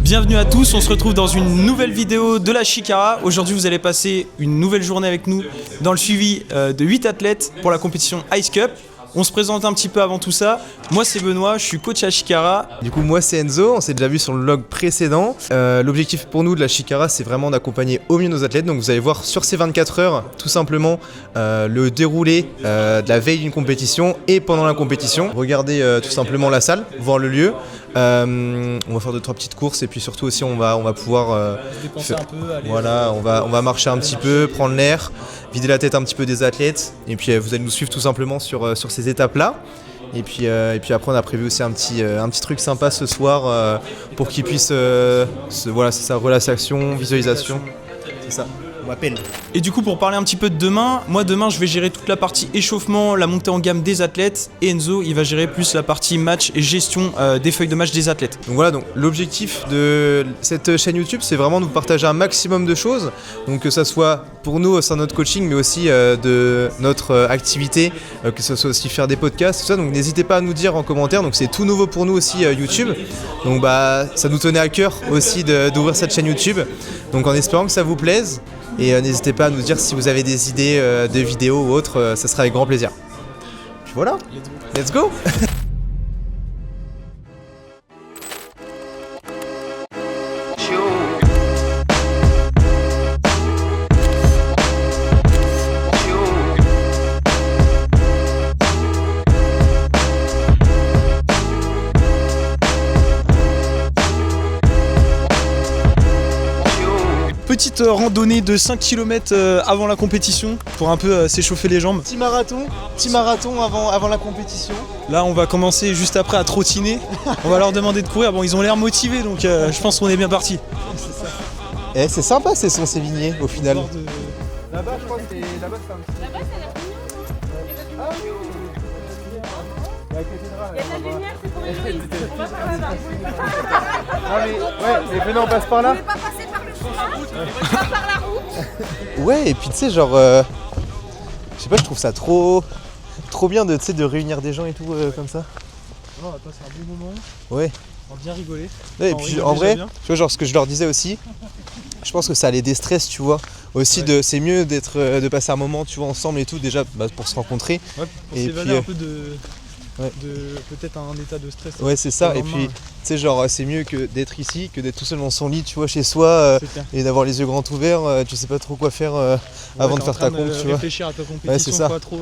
Bienvenue à tous, on se retrouve dans une nouvelle vidéo de la Chikara. Aujourd'hui vous allez passer une nouvelle journée avec nous dans le suivi de 8 athlètes pour la compétition Ice Cup. On se présente un petit peu avant tout ça. Moi c'est Benoît, je suis coach à Chikara. Du coup moi c'est Enzo, on s'est déjà vu sur le vlog précédent. L'objectif pour nous de la Chikara c'est vraiment d'accompagner au mieux nos athlètes. Donc vous allez voir sur ces 24 heures tout simplement le déroulé de la veille d'une compétition et pendant la compétition. Regardez tout simplement la salle, voir le lieu. On va faire 2-3 petites courses et puis surtout aussi on va pouvoir Se dépenser un peu, aller, voilà, on va marcher un petit peu, prendre l'air, vider la tête un petit peu des athlètes et puis vous allez nous suivre tout simplement sur ces étapes là. Et puis après on a prévu aussi un petit truc sympa ce soir pour qu'ils puissent voilà, c'est ça, relaxation, visualisation, c'est ça. On m'appelle. Et du coup pour parler un petit peu de demain, moi demain je vais gérer toute la partie échauffement, la montée en gamme des athlètes et Enzo il va gérer plus la partie match et gestion des feuilles de match des athlètes. Donc voilà, donc l'objectif de cette chaîne YouTube c'est vraiment de vous partager un maximum de choses, donc que ça soit pour nous au sein de notre coaching mais aussi de notre activité, que ce soit aussi faire des podcasts, tout ça, donc n'hésitez pas à nous dire en commentaire, donc c'est tout nouveau pour nous aussi YouTube, donc ça nous tenait à cœur aussi d'ouvrir cette chaîne YouTube, donc en espérant que ça vous plaise. Et n'hésitez pas à nous dire si vous avez des idées de vidéos ou autres, ça sera avec grand plaisir. Puis voilà, let's go. Petite randonnée de 5 km avant la compétition pour un peu s'échauffer les jambes. Petit marathon avant la compétition. Là on va commencer juste après à trottiner. On va leur demander de courir. Bon ils ont l'air motivés donc je pense qu'on est bien parti. Et c'est sympa ces sons Sévigné au final. Là-bas, je crois que c'est. Là-bas, c'est un petit. Là-bas, ça a l'air mignon. Ah oui. La cathédrale. Il y a de la lumière, c'est pour les touristes. On va par là-bas. Ah mais ouais, et venez on passe par là. Vous pouvez pas passer par le chemin, pas par la route. Ouais, et puis tu sais genre, je sais pas, je trouve ça trop bien de réunir des gens et tout comme ça. On va passer un bon moment, Ouais. on va bien rigoler. Ouais, et puis en vrai, tu vois genre ce que je leur disais aussi, je pense que ça les déstresse, tu vois. Aussi Ouais. c'est mieux de passer un moment, tu vois, ensemble et tout déjà pour se rencontrer. Ouais, pour Et s'évader puis, un peu de ouais. peut-être un état de stress. Ouais, c'est ça. le Et lendemain. puis, tu sais, genre, c'est mieux que d'être ici, que d'être tout seul dans son lit, tu vois, chez soi, C'est clair. et d'avoir les yeux grands ouverts. Tu sais pas trop quoi faire avant de faire ta compte, tu vois. Réfléchir à ta compétition, Ouais, c'est ça. pas trop.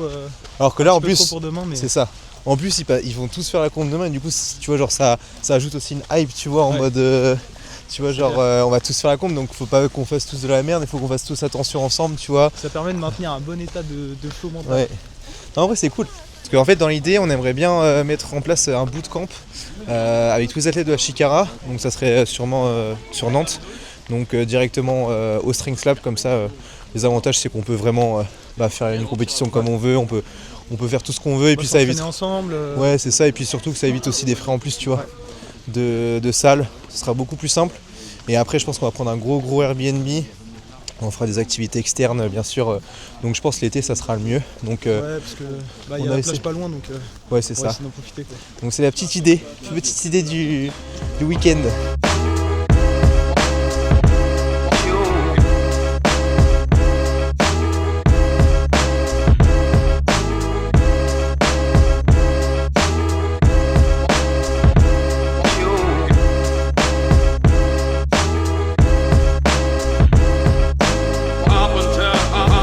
Alors que là, en un petit peu trop plus, pour demain, mais c'est ça. En plus, ils vont tous faire la compte demain, et du coup, tu vois, genre, ça ajoute aussi une hype, tu vois, en Ouais. mode. Tu vois, genre, on va tous faire la compte, donc faut pas qu'on fasse tous de la merde, il faut qu'on fasse tous attention ensemble, tu vois. ça permet de maintenir un bon état de flow mental. Ouais. Non, en vrai, c'est cool. Parce qu'en fait, dans l'idée, on aimerait bien mettre en place un bootcamp avec tous les athlètes de la Chikara. Donc, ça serait sûrement sur Nantes. Donc, directement au Strength Lab. Comme ça, les avantages, c'est qu'on peut vraiment faire une compétition comme on veut. On peut faire tout ce qu'on veut. Et On puis, va ça évite. s'entraîner ensemble. Ouais, c'est ça. Et puis, surtout que ça évite aussi des frais en plus, tu vois, de salle. Ce sera beaucoup plus simple. Et après, je pense qu'on va prendre un gros Airbnb. On fera des activités externes bien sûr, donc je pense l'été ça sera le mieux. Donc Ouais, parce que il y on a a la essayé. plage pas loin donc ouais c'est on va ça. essayer d'en profiter quoi. Donc c'est la petite idée du week-end.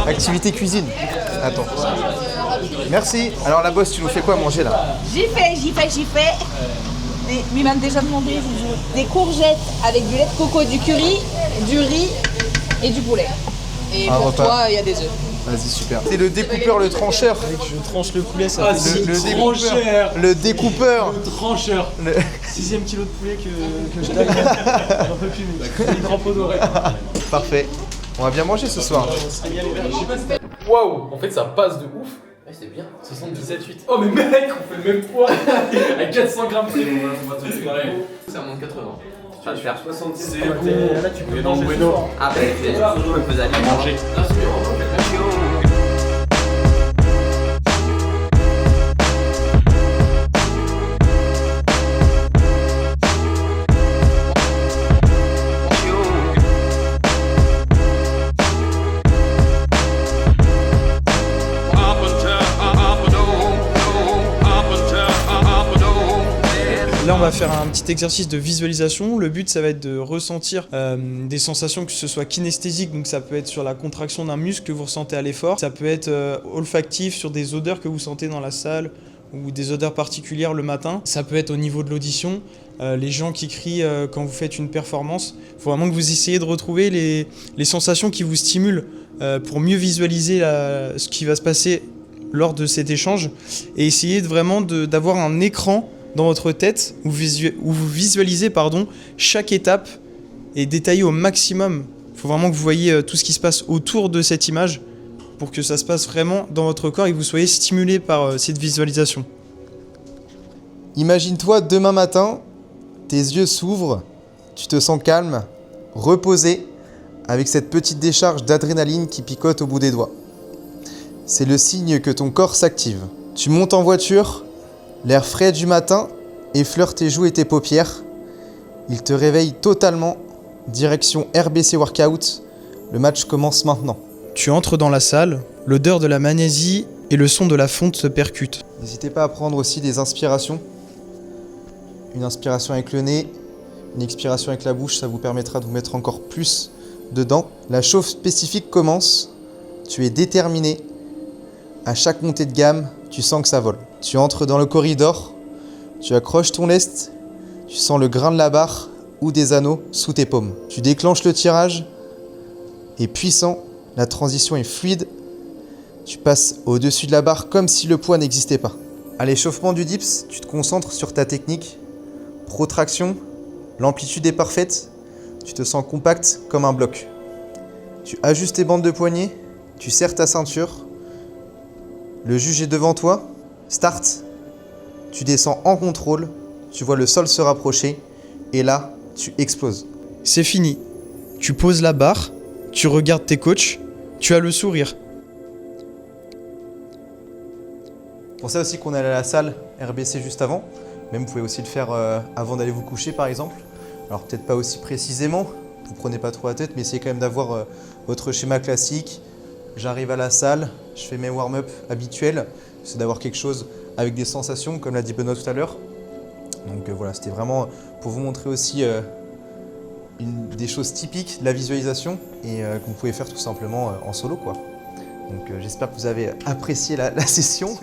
Activité cuisine. Attends. Merci. Alors la boss, tu nous fais quoi manger là? J'y fais. Lui m'a déjà demandé des courgettes avec du lait de coco, du curry, du riz et du poulet. Et Un pour repas. toi, il y a des œufs. Vas-y super. C'est le découpeur, le trancheur. Je tranche le poulet, ça fait Le découpeur. trancheur. Le- 6ème kilo de poulet que je taille. J'en peux plus, mais une grand pot d'oreille. Parfait. On va bien manger ce soir. Waouh, en fait ça passe de ouf. Ouais, c'est bien. 77,8. Oh mais mec, on fait le même poids à 400 grammes près. On va tout de suite pareil. Ça monte 80. Tu vas le faire 66. C'est bon. Là tu peux Dans le bueno. Ah bah je peux aller manger. Ah c'est bien, on fait va faire un petit exercice de visualisation. Le but, ça va être de ressentir des sensations, que ce soit kinesthésique, donc ça peut être sur la contraction d'un muscle que vous ressentez à l'effort. Ça peut être olfactif sur des odeurs que vous sentez dans la salle ou des odeurs particulières le matin. Ça peut être au niveau de l'audition, les gens qui crient quand vous faites une performance. Il faut vraiment que vous essayiez de retrouver les sensations qui vous stimulent pour mieux visualiser ce qui va se passer lors de cet échange et essayer vraiment d'avoir un écran dans votre tête où vous visualisez chaque étape et détailler au maximum. Il faut vraiment que vous voyez tout ce qui se passe autour de cette image pour que ça se passe vraiment dans votre corps et que vous soyez stimulé par cette visualisation. Imagine-toi demain matin, tes yeux s'ouvrent, tu te sens calme, reposé, avec cette petite décharge d'adrénaline qui picote au bout des doigts. C'est le signe que ton corps s'active. Tu montes en voiture, l'air frais du matin effleure tes joues et tes paupières. Il te réveille totalement. Direction RBC Workout. Le match commence maintenant. Tu entres dans la salle, l'odeur de la magnésie et le son de la fonte se percutent. N'hésitez pas à prendre aussi des inspirations. Une inspiration avec le nez, une expiration avec la bouche, ça vous permettra de vous mettre encore plus dedans. La chauffe spécifique commence. Tu es déterminé. À chaque montée de gamme, tu sens que ça vole. Tu entres dans le corridor, tu accroches ton lest, tu sens le grain de la barre ou des anneaux sous tes paumes. Tu déclenches le tirage, et puissant, la transition est fluide. Tu passes au-dessus de la barre comme si le poids n'existait pas. À l'échauffement du dips, tu te concentres sur ta technique. Protraction, l'amplitude est parfaite, tu te sens compact comme un bloc. Tu ajustes tes bandes de poignet, tu serres ta ceinture. Le juge est devant toi, start, tu descends en contrôle, tu vois le sol se rapprocher et là, tu exploses. C'est fini. Tu poses la barre, tu regardes tes coachs, tu as le sourire. Pour ça aussi qu'on est allé à la salle RBC juste avant, même vous pouvez aussi le faire avant d'aller vous coucher par exemple. Alors peut-être pas aussi précisément, vous prenez pas trop la tête, mais essayez quand même d'avoir votre schéma classique. J'arrive à la salle, je fais mes warm-up habituels, c'est d'avoir quelque chose avec des sensations, comme l'a dit Benoît tout à l'heure. Donc voilà, c'était vraiment pour vous montrer aussi des choses typiques de la visualisation et que vous pouvez faire tout simplement en solo, quoi. Donc j'espère que vous avez apprécié la session.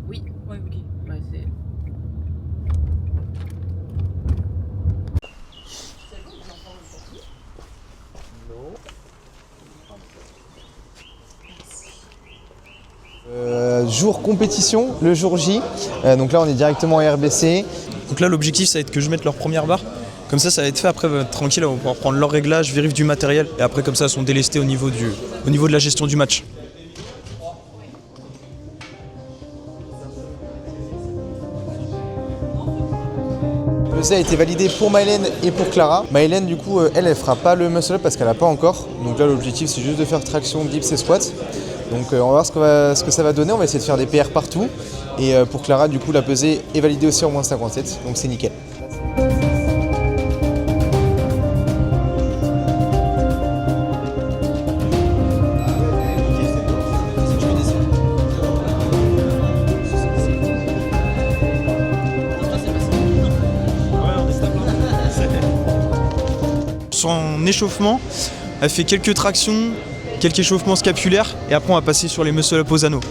Oui, ouais, ok. Ouais, c'est... Jour compétition, le jour J. Donc là on est directement à RBC. Donc là, l'objectif, ça va être que je mette leur première barre. Comme ça va être fait. Après, tranquille, on va pouvoir prendre leur réglage, vérif du matériel. Et après, comme ça, elles sont délestées au niveau de la gestion du match. Le pesée a été validé pour Maëlène et pour Clara. Maëlène, du coup, elle fera pas le muscle up parce qu'elle n'a pas encore. Donc là, l'objectif, c'est juste de faire traction, dips et squats. Donc on va voir ce que ça va donner. On va essayer de faire des PR partout. Et pour Clara, du coup, la pesée est validée aussi en moins 57. Donc c'est nickel. En échauffement, elle fait quelques tractions, quelques échauffements scapulaires et après on va passer sur les muscle up aux anneaux.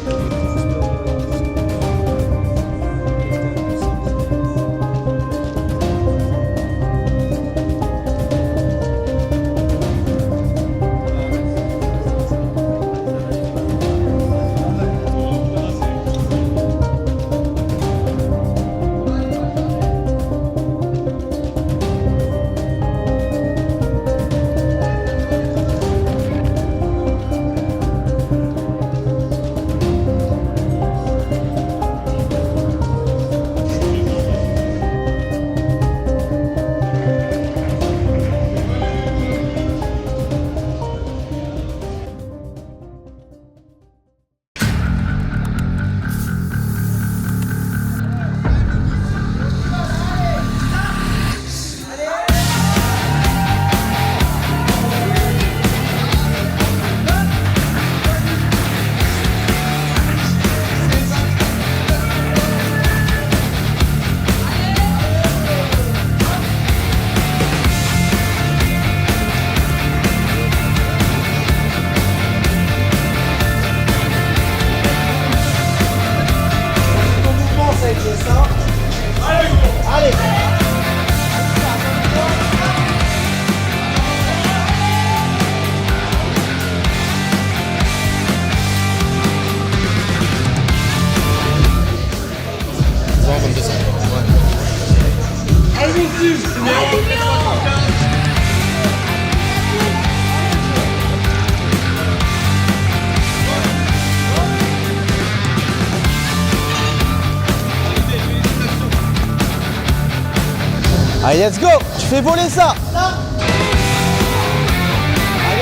Allez, let's go! Tu fais voler ça! Allez,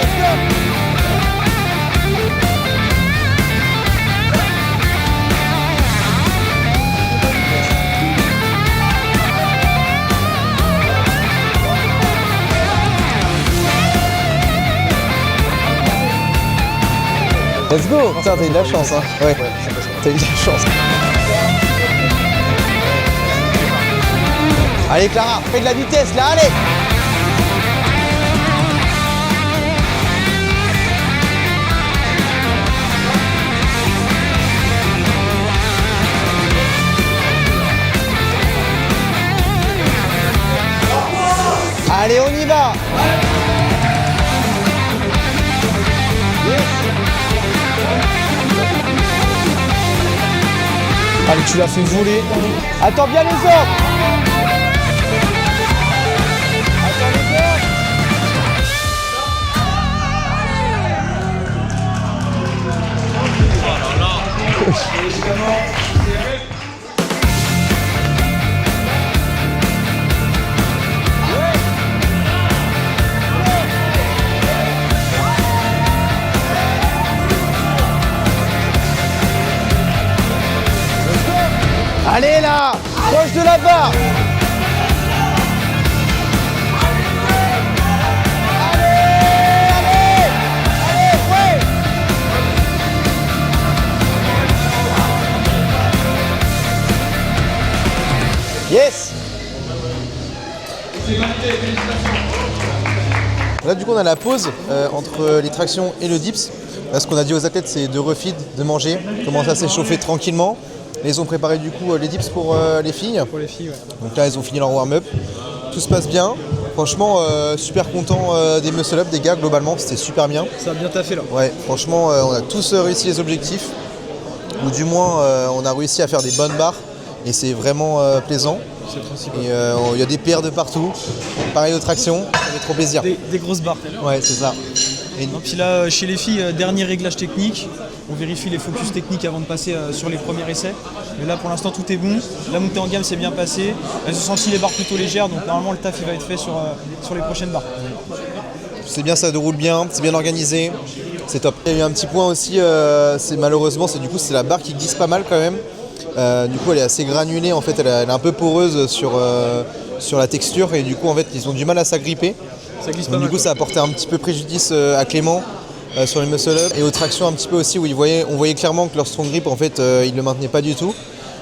let's go! Let's go! Putain, t'as eu de la chance, hein? Ouais, t'as eu de la chance. Allez Clara, fais de la vitesse là, allez! Allez, on y va! Allez, tu l'as fait voler. Attends bien les ordres! Allez là, proche de la barre. Yes! Là du coup on a la pause entre les tractions et le dips. Là ce qu'on a dit aux athlètes c'est de refeed, de manger, commencer à s'échauffer tranquillement. Et ils ont préparé du coup les dips pour les filles. Pour les filles, ouais. Donc là ils ont fini leur warm-up. Tout se passe bien. Franchement super content des muscle-up, des gars globalement, c'était super bien. Ça a bien taffé là. Ouais, franchement on a tous réussi les objectifs. Ou du moins on a réussi à faire des bonnes barres. Et c'est vraiment plaisant. C'est le principal. Et il y a des PR de partout. Pareil aux tractions, ça fait trop plaisir. Des grosses barres. Ouais, c'est ça. Et Non, puis là, chez les filles, dernier réglage technique. On vérifie les focus techniques avant de passer sur les premiers essais. Mais là, pour l'instant, tout est bon. La montée en gamme s'est bien passée. Elles ont senti les barres plutôt légères, donc normalement, le taf il va être fait sur les prochaines barres. c'est bien, ça déroule bien, c'est bien organisé. C'est top. Il y a eu un petit point aussi, malheureusement, c'est la barre qui glisse pas mal quand même. Du coup elle est assez granulée, en fait elle est un peu poreuse sur la texture et du coup en fait ils ont du mal à s'agripper. Ça glisse pas Donc, mal. du coup ça a apporté un petit peu préjudice à Clément sur les muscle up et aux tractions un petit peu aussi où on voyait clairement que leur strong grip en fait ils le maintenaient pas du tout.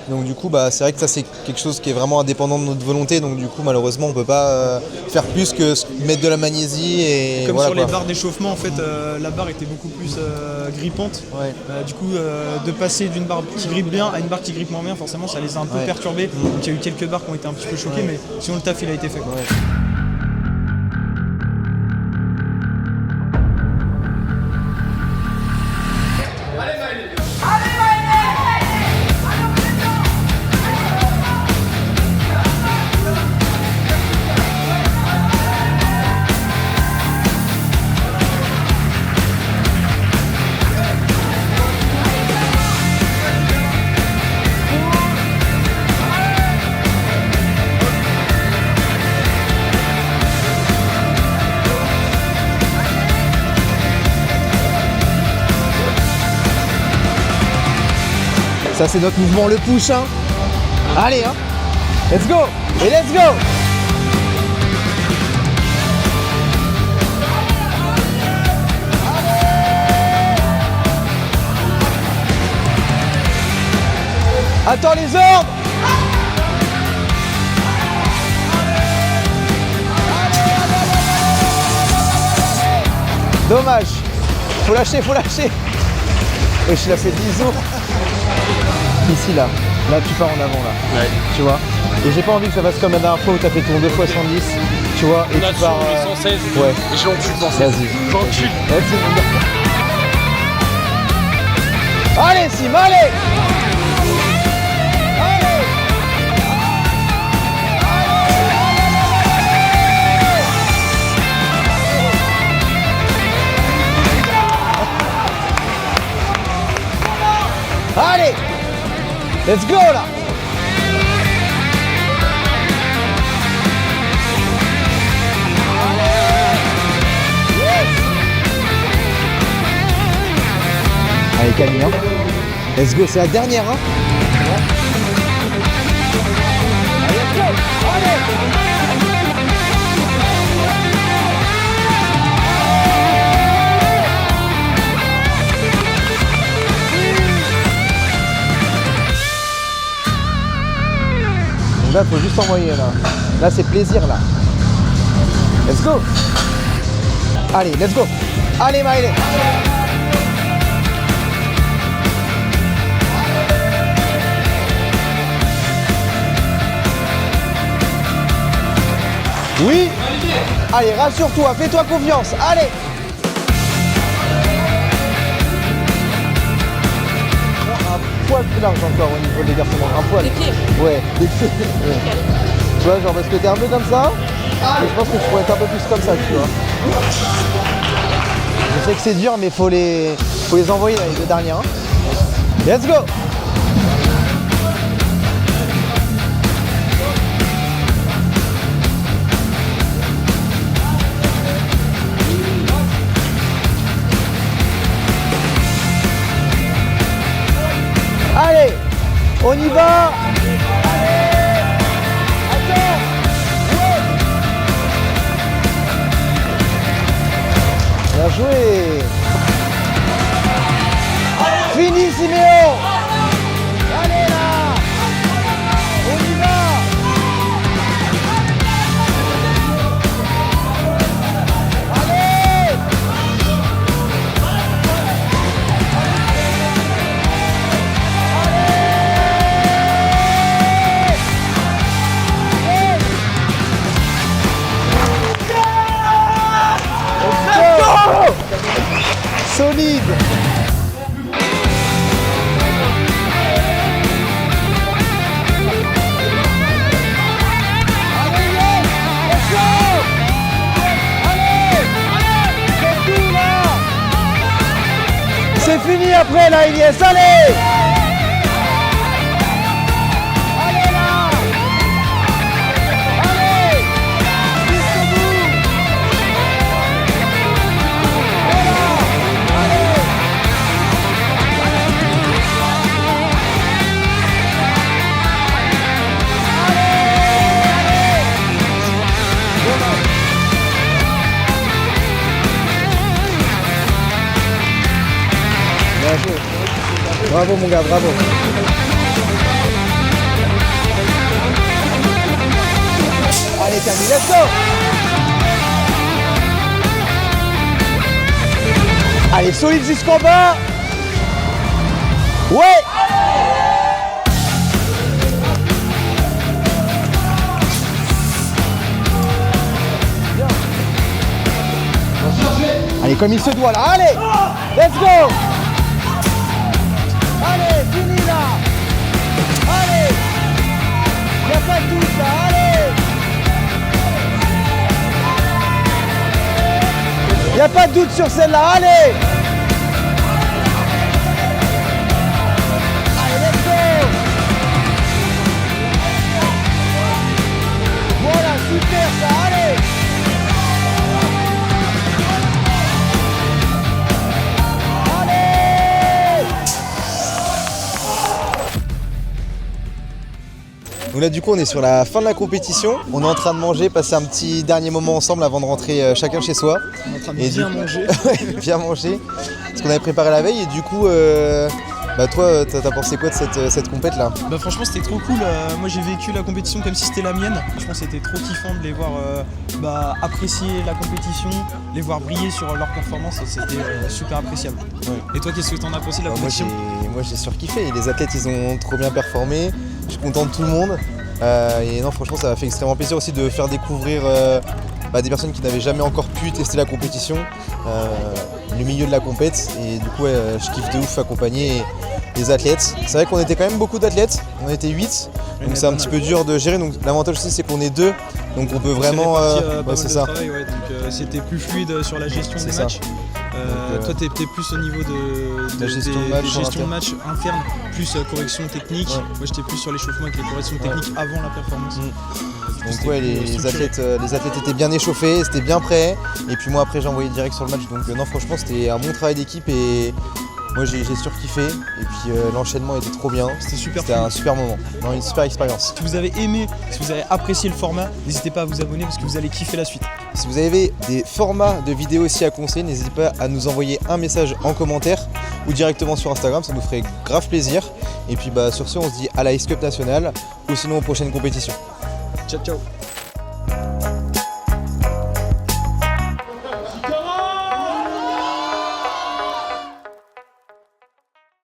Donc du coup c'est vrai que ça c'est quelque chose qui est vraiment indépendant de notre volonté, donc du coup malheureusement on peut pas faire plus que mettre de la magnésie et Comme voilà, sur les quoi. barres d'échauffement, en fait, la barre était beaucoup plus grippante. Ouais. Du coup, de passer d'une barre qui grippe bien à une barre qui grippe moins bien, forcément, ça les a un peu Ouais. perturbés. Donc il y a eu quelques barres qui ont été un petit peu choquées, mais sinon le taf il a été fait, quoi. Ouais. Ça c'est notre mouvement, le push hein. Allez hein. Let's go. Et let's go. Attends les ordres. Dommage. Faut lâcher, faut lâcher. Et je l'ai fait 10 jours. Ici là tu pars en avant là, ouais. Tu vois. Et j'ai pas envie que ça fasse comme la dernière fois où t'as fait ton 2 fois 110, tu vois, et tu pars. 116. Ouais. Et je l'encule dans Vas-y. J'encule. Vas-y mon gars. Allez Sim, allez. Allez. Let's go là. Allez Camille, hein. Let's go, c'est la dernière hein. Donc là, faut juste envoyer là. Là, c'est plaisir là. Let's go. Allez, let's go. Allez, Maëlé. Oui. Allez, rassure-toi, fais-toi confiance. Allez. Un poil plus large encore au niveau des garçons. Un poil. Des pieds. Ouais, des pieds. Ouais. Tu vois, genre parce que t'es un peu comme ça. Et je pense que tu pourrais être un peu plus comme ça, tu vois. Je sais que c'est dur, mais faut les envoyer là, les deux dernières. Hein. Let's go. Allez, on y va. Bien joué. Fini Siméon. Allez là. On y va. Allez. Solide. C'est fini après là, Ignès, allez. Allez là. Allez. Jusqu'au bout. Bien joué. Bravo mon gars, bravo. Allez Camille, let's go. Allez, solide jusqu'en bas. Ouais. Allez, comme il se doit là, allez. Let's go. Allez, fini là. Allez. Il n'y a pas de doute là, allez. Il n'y a pas de doute sur celle-là, allez. Allez, let's go. Voilà, super ça, allez. Donc là du coup on est sur la fin de la compétition, on est en train de manger, passer un petit dernier moment ensemble avant de rentrer chacun chez soi. On est en train de Et bien du- manger. Bien manger, ce qu'on avait préparé la veille et du coup bah toi t'as pensé quoi de cette compète là? Bah franchement c'était trop cool, moi j'ai vécu la compétition comme si c'était la mienne. Franchement c'était trop kiffant de les voir apprécier la compétition, les voir briller sur leur performance, c'était super appréciable. Ouais. Et toi qu'est-ce que t'en as pensé de la Bah, compétition? moi j'ai surkiffé, et les athlètes ils ont trop bien performé, je suis content de tout le monde. Et non franchement ça m'a fait extrêmement plaisir aussi de faire découvrir des personnes qui n'avaient jamais encore pu tester la compétition, le milieu de la compète, et du coup je kiffe de ouf accompagner les athlètes. C'est vrai qu'on était quand même beaucoup d'athlètes, on était 8, donc c'est un petit peu dur de gérer, donc l'avantage aussi c'est qu'on est 2, donc on peut vraiment... C'est ouais, c'est ça. travail, ouais, donc c'était plus fluide sur la gestion C'est des ça. matchs. Toi, t'es plus au niveau de la gestion de match, gestion de match interne, plus correction technique. Ouais. Moi, j'étais plus sur l'échauffement avec les corrections techniques avant la performance. Donc ouais, les athlètes étaient bien échauffés, c'était bien prêt. Et puis moi après j'ai envoyé direct sur le match. Donc non, franchement c'était un bon travail d'équipe et moi j'ai surkiffé. Et puis l'enchaînement était trop bien. C'était un super moment, non, une super expérience. Si vous avez aimé, si vous avez apprécié le format, n'hésitez pas à vous abonner parce que vous allez kiffer la suite. Si vous avez des formats de vidéos aussi à conseiller, n'hésitez pas à nous envoyer un message en commentaire ou directement sur Instagram, ça nous ferait grave plaisir. Et puis sur ce on se dit à la Ice Cup nationale ou sinon aux prochaines compétitions. Ciao ciao.